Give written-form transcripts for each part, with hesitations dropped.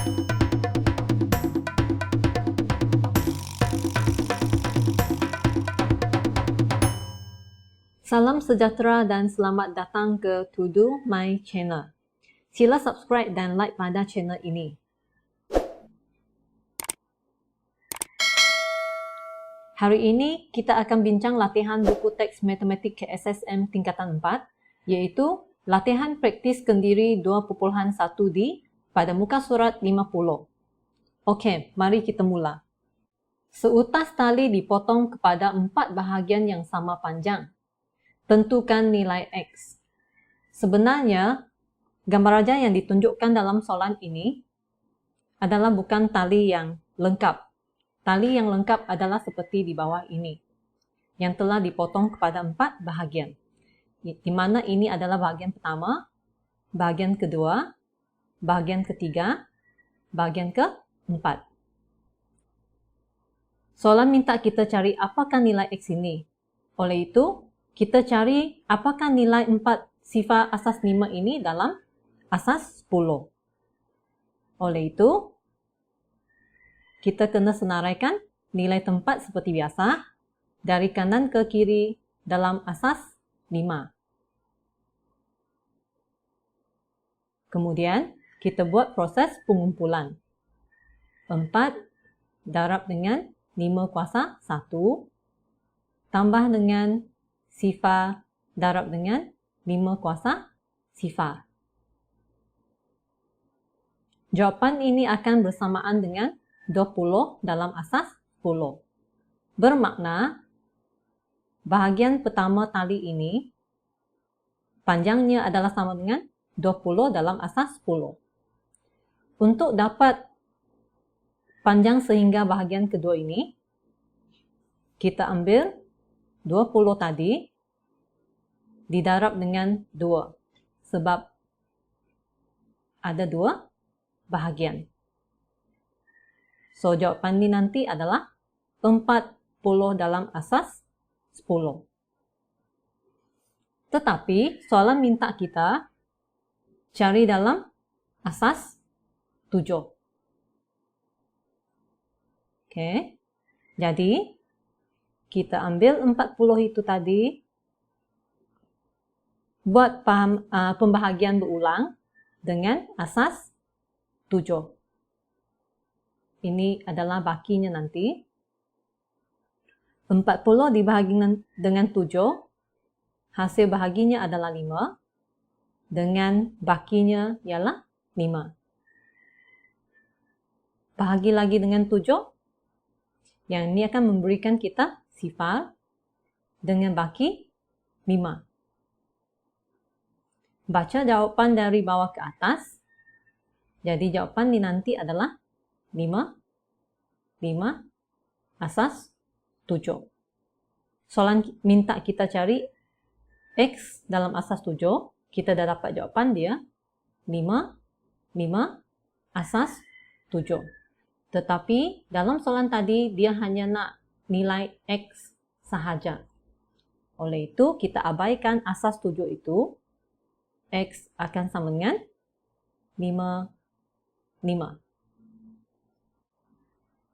Salam sejahtera dan selamat datang ke To Do My Channel. Sila subscribe dan like pada channel ini. Hari ini kita akan bincang latihan buku teks matematik KSSM tingkatan 4, iaitu latihan praktis kendiri 2.1D pada muka surat 50. Okey, mari kita mula. Seutas tali dipotong kepada 4 bahagian yang sama panjang. Tentukan nilai X. Sebenarnya, gambar raja yang ditunjukkan dalam soalan ini adalah bukan tali yang lengkap. Tali yang lengkap adalah seperti di bawah ini, yang telah dipotong kepada 4 bahagian. Di mana ini adalah bahagian pertama, bahagian kedua, bahagian ketiga, bahagian keempat. Soalan minta kita cari apakah nilai X ini. Oleh itu, kita cari apakah nilai 4 sifar asas 5 ini dalam asas 10. Oleh itu, kita kena senaraikan nilai tempat seperti biasa dari kanan ke kiri dalam asas 5. Kemudian, kita buat proses pengumpulan. 4 darab dengan 5 kuasa 1 tambah dengan sifar darab dengan 5 kuasa sifar. Jawapan ini akan bersamaan dengan 20 dalam asas 10. Bermakna, bahagian pertama tali ini panjangnya adalah sama dengan 20 dalam asas 10. Untuk dapat panjang sehingga bahagian kedua ini, kita ambil 20 tadi didarab dengan 2 sebab ada 2 bahagian. So, jawapan ini nanti adalah 40 dalam asas 10. Tetapi, soalan minta kita cari dalam asas 7. Oke, jadi kita ambil 40 itu tadi, buat pembahagian berulang dengan asas 7. Ini adalah bakinya nanti. 40 dibahagi dengan 7, hasil bahaginya adalah 5, dengan bakinya ialah 5. Bahagi lagi dengan 7, yang ini akan memberikan kita sifar dengan baki 5. Baca jawapan dari bawah ke atas. Jadi jawapan ini nanti adalah 5, 5, asas 7. Soalan minta kita cari X dalam asas 7. Kita dah dapat jawapan dia 5, 5, asas 7. Tetapi dalam soalan tadi dia hanya nak nilai X sahaja. Oleh itu, kita abaikan asas 7 itu. X akan sama dengan 5, 5.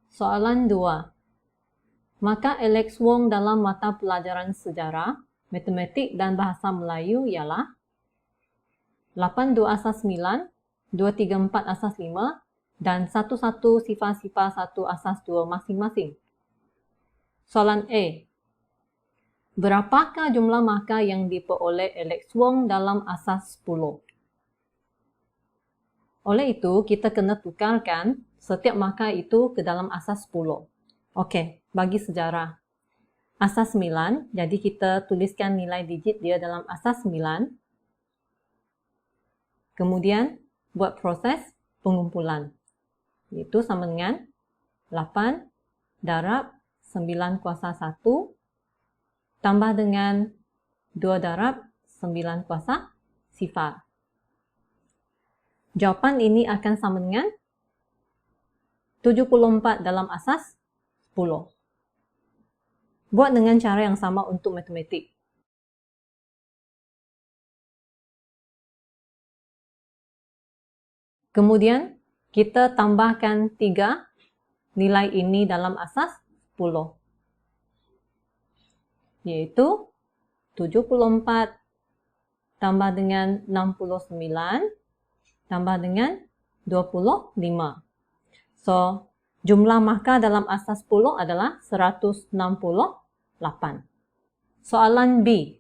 Soalan 2. Maka Alex Wong dalam mata pelajaran sejarah, matematik dan bahasa Melayu ialah 82 asas 9, 234 asas 5, dan 11 sifar-sifar 1 asas 2 masing-masing. Soalan A. Berapakah jumlah markah yang diperoleh Alex Wong dalam asas 10? Oleh itu, kita kena tukarkan setiap markah itu ke dalam asas 10. Okey, bagi sejarah. Asas 9, jadi kita tuliskan nilai digit dia dalam asas 9. Kemudian, buat proses pengumpulan. Itu sama dengan 8 darab 9 kuasa 1 tambah dengan 2 darab 9 kuasa sifar. Jawapan ini akan sama dengan 74 dalam asas 10. Buat dengan cara yang sama untuk matematik. Kemudian, kita tambahkan 3 nilai ini dalam asas 10. Yaitu 74 tambah dengan 69 tambah dengan 25. So, jumlah markah dalam asas 10 adalah 168. Soalan B.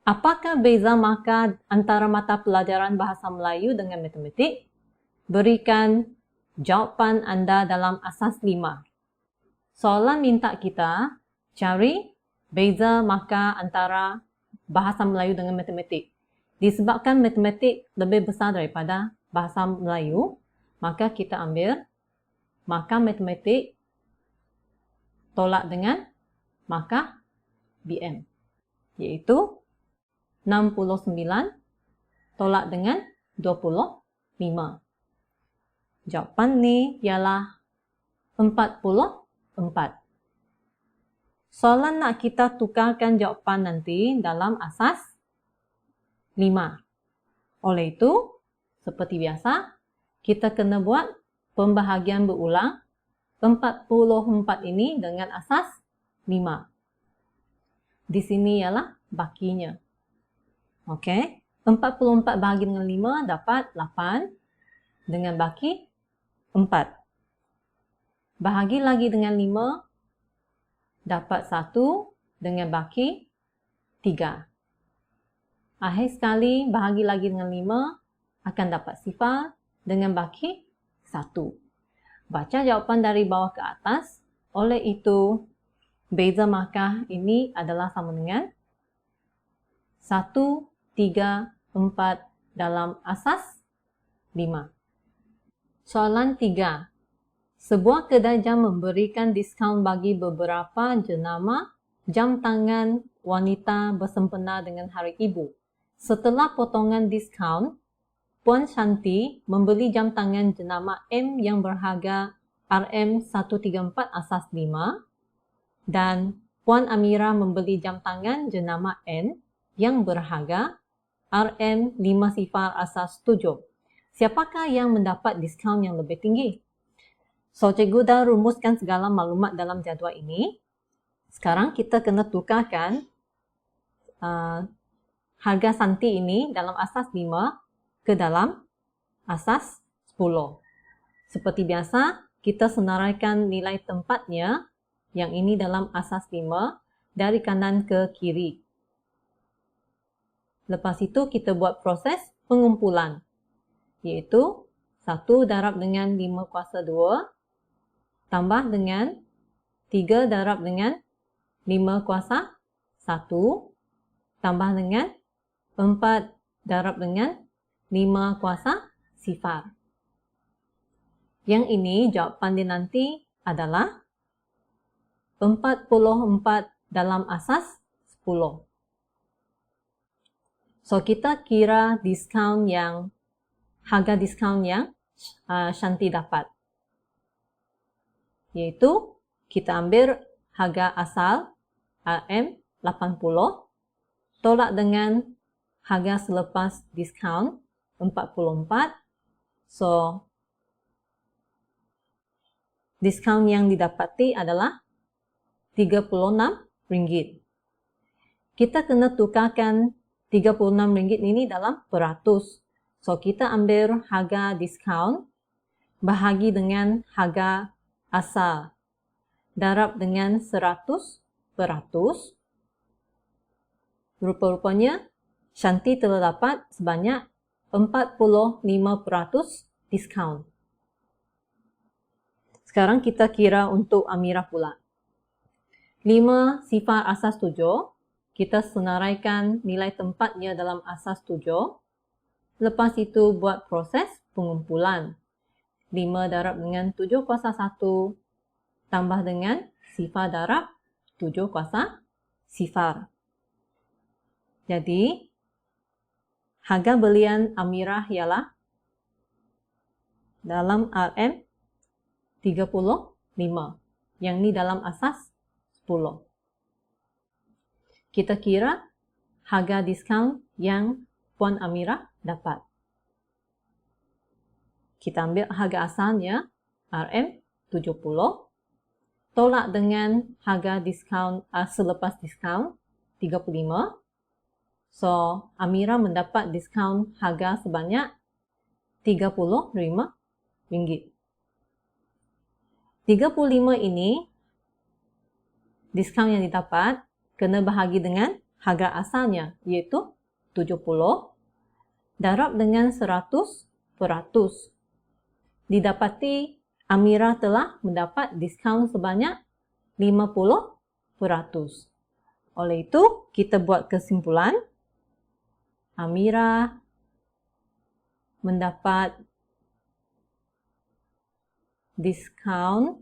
Apakah beza markah antara mata pelajaran Bahasa Melayu dengan matematik? Berikan jawapan anda dalam asas 5. Soalan minta kita cari beza markah antara Bahasa Melayu dengan matematik. Disebabkan matematik lebih besar daripada Bahasa Melayu, maka kita ambil markah matematik tolak dengan markah BM, yaitu 69 tolak dengan 25. Jawapan ni ialah 44. Soalan nak kita tukarkan jawapan nanti dalam asas 5. Oleh itu, seperti biasa, kita kena buat pembahagian berulang 44 ini dengan asas 5. Di sini ialah bakinya. Okey, 44 bahagi dengan 5 dapat 8 dengan baki 4. Bahagi lagi dengan 5 dapat 1 dengan baki 3. Akhir sekali bahagi lagi dengan 5 akan dapat 0 dengan baki 1. Baca jawapan dari bawah ke atas. Oleh itu, beza markah ini adalah sama dengan 1, 3, 4 dalam asas 5. Soalan 3. Sebuah kedai jam memberikan diskaun bagi beberapa jenama jam tangan wanita bersempena dengan Hari Ibu. Setelah potongan diskaun, Puan Shanti membeli jam tangan jenama M yang berharga RM134 asas 5 dan Puan Amira membeli jam tangan jenama N yang berharga RM50 asas 7. Siapakah yang mendapat diskaun yang lebih tinggi? So, cikgu dah rumuskan segala maklumat dalam jadual ini. Sekarang kita kena tukarkan harga Santi ini dalam asas 5 ke dalam asas 10. Seperti biasa, kita senaraikan nilai tempatnya yang ini dalam asas 5 dari kanan ke kiri. Lepas itu kita buat proses pengumpulan, iaitu 1 darab dengan 5 kuasa 2 tambah dengan 3 darab dengan 5 kuasa 1 tambah dengan 4 darab dengan 5 kuasa 0. Yang ini jawapan dia nanti adalah 44 dalam asas 10. So, kita kira harga diskaun yang Shanti dapat. Iaitu, kita ambil harga asal RM80 tolak dengan harga selepas diskaun 44. So, diskaun yang didapati adalah RM36. Kita kena tukarkan RM36 ini dalam peratus. So, kita ambil harga diskaun bahagi dengan harga asal darab dengan 100%. Rupa-rupanya, Shanti telah dapat sebanyak 45% diskaun. Sekarang kita kira untuk Amira pula. 5 sifar asas 7, kita senaraikan nilai tempatnya dalam asas 7. Lepas itu buat proses pengumpulan. 5 darab dengan 7 kuasa 1 tambah dengan sifar darab 7 kuasa sifar. Jadi, harga belian Amira ialah dalam RM35. Yang ni dalam asas 10. Kita kira harga diskaun yang Puan Amira dapat. kita ambil harga asalnya RM70, tolak dengan harga diskaun selepas diskaun 35. So, Amira mendapat diskaun harga sebanyak RM35. 35 ini diskaun yang didapat kena bahagi dengan harga asalnya, iaitu 70 darab dengan 100%. Didapati Amira telah mendapat diskaun sebanyak 50%. Oleh itu, kita buat kesimpulan, Amira mendapat diskaun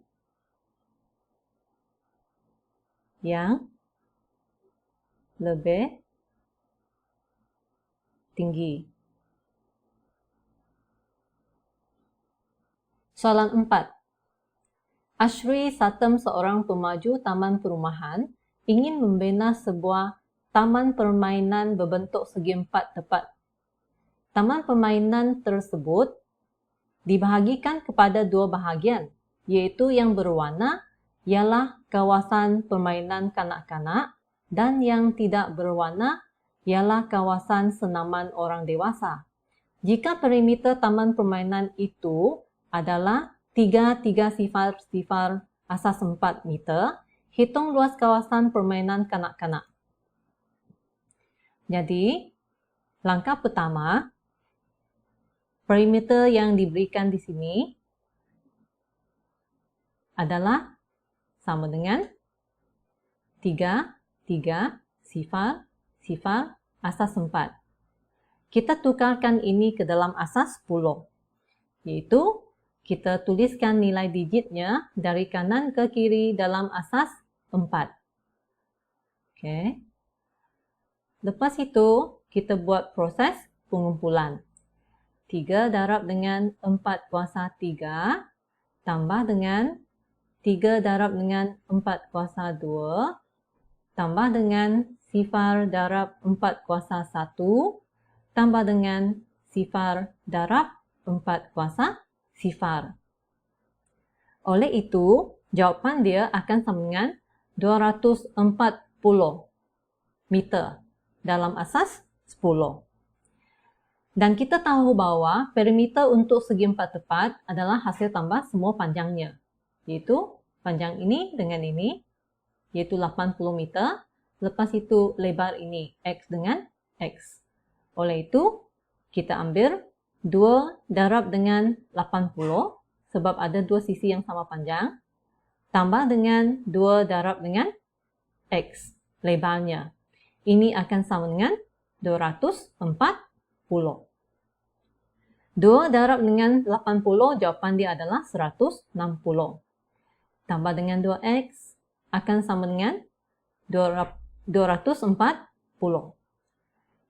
yang lebih tinggi. Soalan 4. Ashri Satem, seorang pemaju taman perumahan, ingin membina sebuah taman permainan berbentuk segi empat tepat. Taman permainan tersebut dibahagikan kepada dua bahagian, iaitu yang berwarna ialah kawasan permainan kanak-kanak dan yang tidak berwarna ialah kawasan senaman orang dewasa. Jika perimeter taman permainan itu adalah 3,300 asas 4 meter, hitung luas kawasan permainan kanak-kanak. Jadi, langkah pertama, perimeter yang diberikan di sini adalah sama dengan 3,300 asas 4. Kita tukarkan ini ke dalam asas 10, iaitu kita tuliskan nilai digitnya dari kanan ke kiri dalam asas 4. Okay. Lepas itu, kita buat proses pengumpulan. 3 darab dengan 4 kuasa 3, tambah dengan 3 darab dengan 4 kuasa 2, tambah dengan 0 darab 4 kuasa 1, tambah dengan 0 darab 4 kuasa 0. Oleh itu, jawapan dia akan sama dengan 240 meter dalam asas 10. Dan kita tahu bahawa perimeter untuk segi empat tepat adalah hasil tambah semua panjangnya, iaitu panjang ini dengan ini, iaitu 80 meter. Lepas itu lebar ini, X dengan X. Oleh itu, kita ambil 2 darab dengan 80, sebab ada dua sisi yang sama panjang, tambah dengan 2 darab dengan X, lebarnya. Ini akan sama dengan 240. 2 darab dengan 80, jawapan dia adalah 160. Tambah dengan 2X akan sama dengan 240.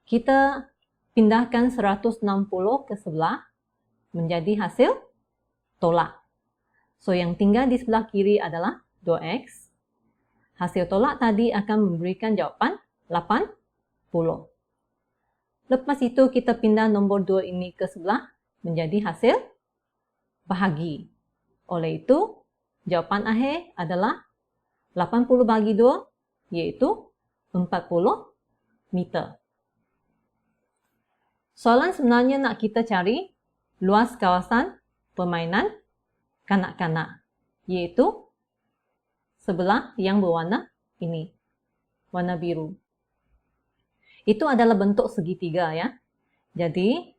Kita pindahkan 160 ke sebelah menjadi hasil tolak. So, yang tinggal di sebelah kiri adalah 2X. Hasil tolak tadi akan memberikan jawapan 80. Lepas itu, kita pindah nombor 2 ini ke sebelah menjadi hasil bahagi. Oleh itu, jawapan akhir adalah 80 bahagi 2, iaitu 40 meter. Soalan sebenarnya nak kita cari luas kawasan permainan kanak-kanak, iaitu sebelah yang berwarna ini, warna biru. Itu adalah bentuk segitiga ya. Jadi,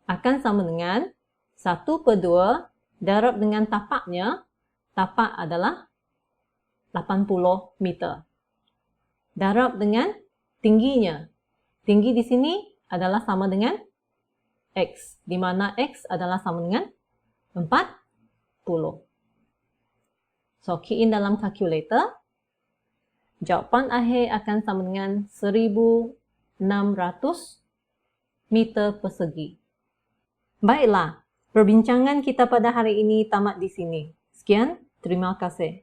akan sama dengan 1/2 darab dengan tapaknya. Tapak adalah 80 meter. Darab dengan tingginya. Tinggi di sini adalah sama dengan X, di mana X adalah sama dengan 40. So, key in dalam kalkulator. Jawapan akhir akan sama dengan 1,600 meter persegi. Baiklah, perbincangan kita pada hari ini tamat di sini. Sekian, terima kasih.